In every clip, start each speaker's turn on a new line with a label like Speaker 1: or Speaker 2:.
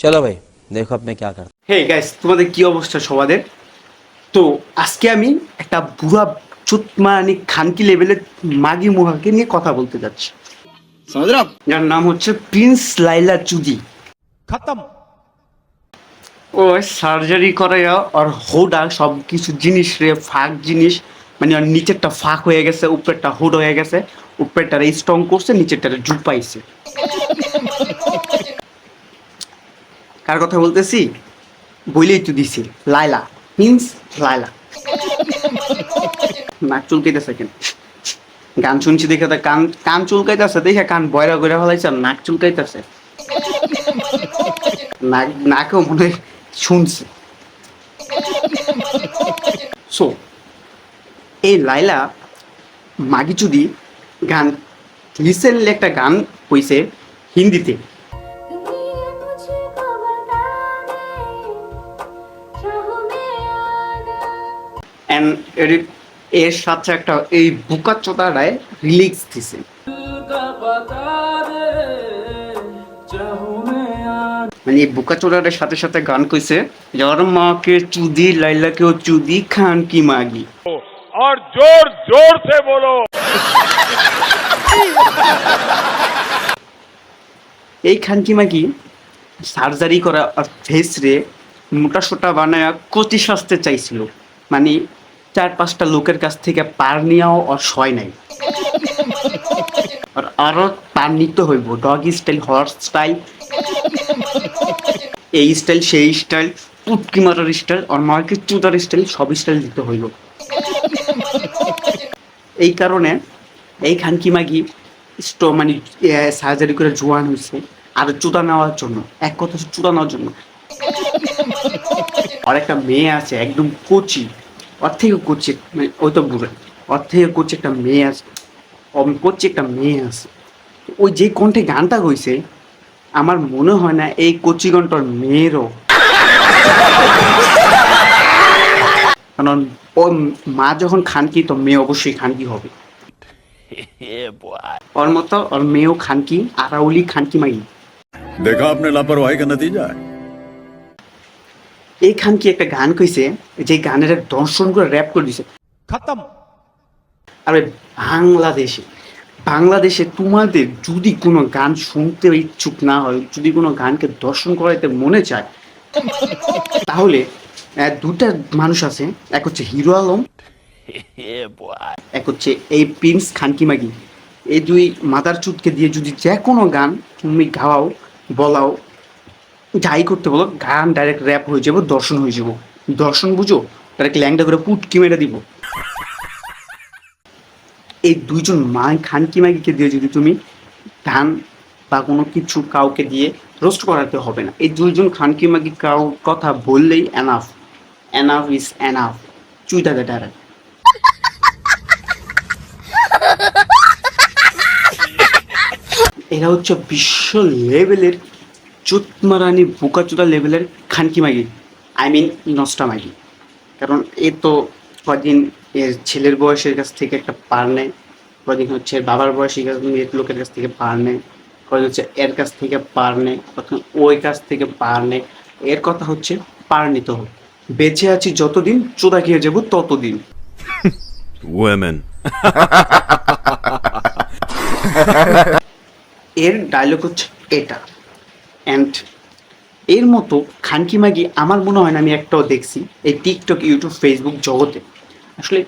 Speaker 1: चलो भाई देखो अब मैं क्या करता।
Speaker 2: হে গাইস, তোমাদের কি অবস্থা সবাদের? তো আজকে আমি একটা বুড়া চুতমানি খানকি লেভেলের মাগি মুহাকে নিয়ে কথা বলতে যাচ্ছি। যার নাম হচ্ছে প্রিন্স লাইলা চুদি।
Speaker 3: खत्म।
Speaker 2: ও সার্জারি করে আর হোডা সব কিছু জিনিস রে ফাঁক জিনিস, মানে ওর নিচেরটা ফাঁক হয়ে গেছে, উপরেরটা হোড হয়ে গেছে, উপরেরটা স্ট্রং করছে, নিচেরটা জুপাইছে। কার কথা বলতেছি বইলেই তো দিছি, লাইলা, প্রিন্স লাইলা। নাক চুলকাইতেছে কেন? গান শুনছি দেখে তো কান কান চুলকাইতেছে, দেখে কান বয়রা করে ফেলাইছে আর নাক চুলকাইতেছে। নাক নাকেও মনে হয় শুনছে। সো এই লাইলা মাগিচুদি গান রিসেন্টলি একটা গান হইছে হিন্দিতে। এন্ড এর সাথে একটা এই বুকা চোদারায় রিলিক্স দিছে। মানে এই বুকা চোদারের সাথে সাথে গান কইছে, যার মাকে চুদি লাইলাকেও চুদি খান কি মাগি।
Speaker 3: और जोर जोर से बोलो।
Speaker 2: এই খানকি মাগি সার্জারি করা আর ফেস রে মোটা সোটা বানায় কচি সাজতে চাইছিল, মানে 4-5টা লোকের কাছ থেকে পার নিয়েও আর সয় নাই। আর আরো পার নিতে হইব, ডগি স্টাইল, হর্স স্টাইল, এই স্টাইল সেই স্টাইল, পুটকি মারার স্টাইল আর মার্কেট চুদার স্টাইল, সব স্টাইল দিতে হইব। এই কারণে এই খানকি মাগি মানে সার্জারি করে জোয়ান হয়েছে আর চুদা নেওয়ার জন্য, এক কথা চুদা নেওয়ার জন্য। আর একটা মেয়ে আছে একদম কচি, ওর থেকে কচি, মানে ওই তো বুড়ো, ওর থেকে কচি একটা মেয়ে আছে, কচি একটা মেয়ে আছে। ওই যে কণ্ঠে গানটা গইছে, আমার মনে হয় না এই কচি কণ্ঠর মেয়েরও, কারণ ও মা যখন খানকি তো মেয়ে অবশ্যই খানকি হবে। ওর মতো ওর মেয়েও খানকি, আরাউলি খানকি মাগি।
Speaker 4: देखा आपने लापरवाही का नतीजा है।
Speaker 2: এই খানকি একটা গান কইছে, যে গানের এক দর্শন করে র্যাপ করে দিছে।
Speaker 3: खत्म।
Speaker 2: আরে বাংলাদেশে তোমাদের যদি কোনো গান শুনতে ইচ্ছুক না হয়, যদি কোনো গানকে দর্শন করাইতে মনে চায়, তাহলে দুটা মানুষ আছে, এক হচ্ছে হিরো আলম, এক হচ্ছে এই প্রিন্স খানকি মাগি। এই দুই মাদার চুদকে দিয়ে যদি যে কোনো গান তুমি গাওয়াও, বলাও, যাই করতে বলো, গান ডাইরেক্ট র্যাপ হয়ে যাবো, দর্শন হয়ে যাবো। দর্শন বুঝো, ডাইরেক্ট ল্যাংটা করে পুটকি মেরে দিব। এই দুইজন খানকি মাগিকে দিয়ে যদি তুমি গান বা কোনো কিছু কাউকে দিয়ে রোস্ট করাতে হবে না। এই দুইজন খানকি মাগি কাউ কথা বললেই এনাফ, এনাফ ইজ এনাফ। চুই থাকে ডাইরেক্ট। এরা হচ্ছে বিশ্ব লেভেলের চুতমারানি বুকাচুদা লেভেলের খানকি মাগি, আই মিন নষ্টা মাগি। কারণ এ তো কদিন এর ছেলের বয়সের কাছ থেকে একটা পার নেয়, কদিন হচ্ছে বাবার বয়সী লোকের কাছ থেকে পার নেয়, কদিন হচ্ছে এর কাছ থেকে পার নেয়, কখন ওই কাছ থেকে পার নেয়। এর কথা হচ্ছে পার নিতে হবে। বেঁচে আছি যতদিন, চোদা খেয়ে যাবো ততদিন।
Speaker 4: Women.
Speaker 2: এর ডায়লগ হচ্ছে এটা। অ্যান্ড এর মতো খানকি মাগি আমার মনে হয় না আমি একটাও দেখছি এই টিকটক, ইউটিউব, ফেসবুক জগতে। আসলে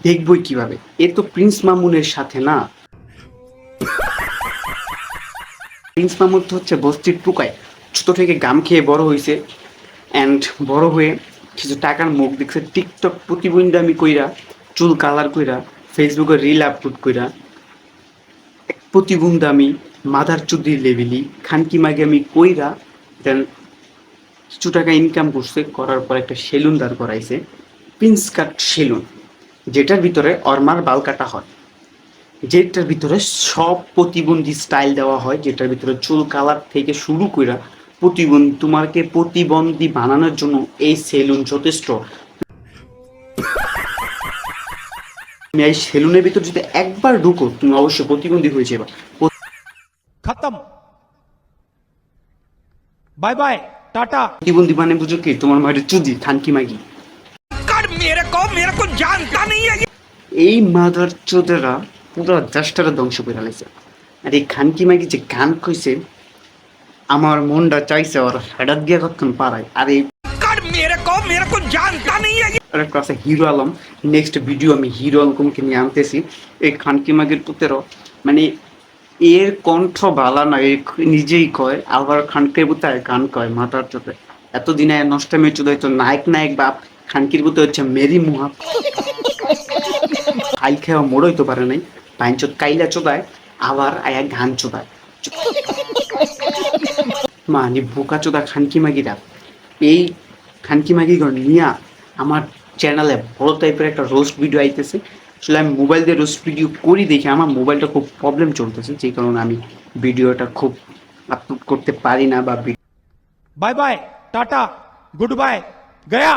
Speaker 2: দেখবই কিভাবে? এ তো প্রিন্স মামুনের সাথে না। প্রিন্স মামুন তো হচ্ছে বস্তির টুকায়, ছোট থেকে গাম খেয়ে বড় হয়েছে, অ্যান্ড বড় হয়ে কিছু টাকার মুখ দেখছে, টিকটক প্রতিবন্ধামি কইরা, চুল কালার কইরা, ফেসবুকে রিল আপলোড কইরা, প্রতিবন্ধামি মাদার চুদির লেভেলি খানকি মাগামি কইরা, দেন কিছু টাকা ইনকাম করছে, করার পর একটা সেলুন দাঁড় করাইছে, প্রিন্স কাট সেলুন, যেটার ভিতরে অরমার বাল কাটা হয়, যেটার ভিতরে সব প্রতিবন্ধী স্টাইল দেওয়া হয়, যেটার ভিতরে চুল কালার থেকে শুরু কইরা তোমাকে প্রতিবন্ধী বানানোর জন্য এই সেলুন যথেষ্ট। তুমি এই সেলুনের ভিতর যদি একবার ঢুকো, তুমি অবশ্যই প্রতিবন্ধী হয়ে যাবে।
Speaker 3: खत्म। Bye bye. टाटा।
Speaker 2: প্রতিবন্ধী মানে বুঝো কি, তোমার মায়ের চুদি খানকি মাগি।
Speaker 3: मेरे को जानता नहीं है।
Speaker 2: এই মাদার চোদেরা পুরো দেশটারে ধ্বংস করে ফেলেছে। আর এই খানকি মাগি যে গান কইছে, আমার মনটা চাইছে ওর হেডার দিয়ে কতক্ষণ পারায়। আর এই
Speaker 3: मेरे को जानता नहीं है।
Speaker 2: আরেকটা আছে হিরো আলম। নেক্সট ভিডিও আমি হিরো আলমকে নিয়ে আনতেছি। এই খানকি মাগির পুতেরও মানে এর কণ্ঠ ভালা না, এ নিজেই কয়, আবার খানকির পুতে গান কয় মাতার চোদে। এতদিনে নষ্টামে চোদাইতো নায়ক নায়ক বাপ, খানকির পুতে হচ্ছে মেরি মুহা। খাই খেয়ে মোড়ইতে পারে নাই, পাইনচোদ কাইলা চোদায়, আবার আয়া গান চোদায়। মানে বোকা চোদা খানকি মাগিরা। এই খানকি মাগিগণ নিয়া আমার চ্যানেলে বড় টাইপের একটা রোস্ট ভিডিও আইতেছে। আসলে আমি মোবাইল দিয়ে রোস্ট ভিডিও করি দেখে আমার মোবাইলটা খুব প্রবলেম চলতেছে, যেই কারণে আমি ভিডিওটা খুব আপলোড করতে পারি না বা
Speaker 3: bye bye tata good bye गया।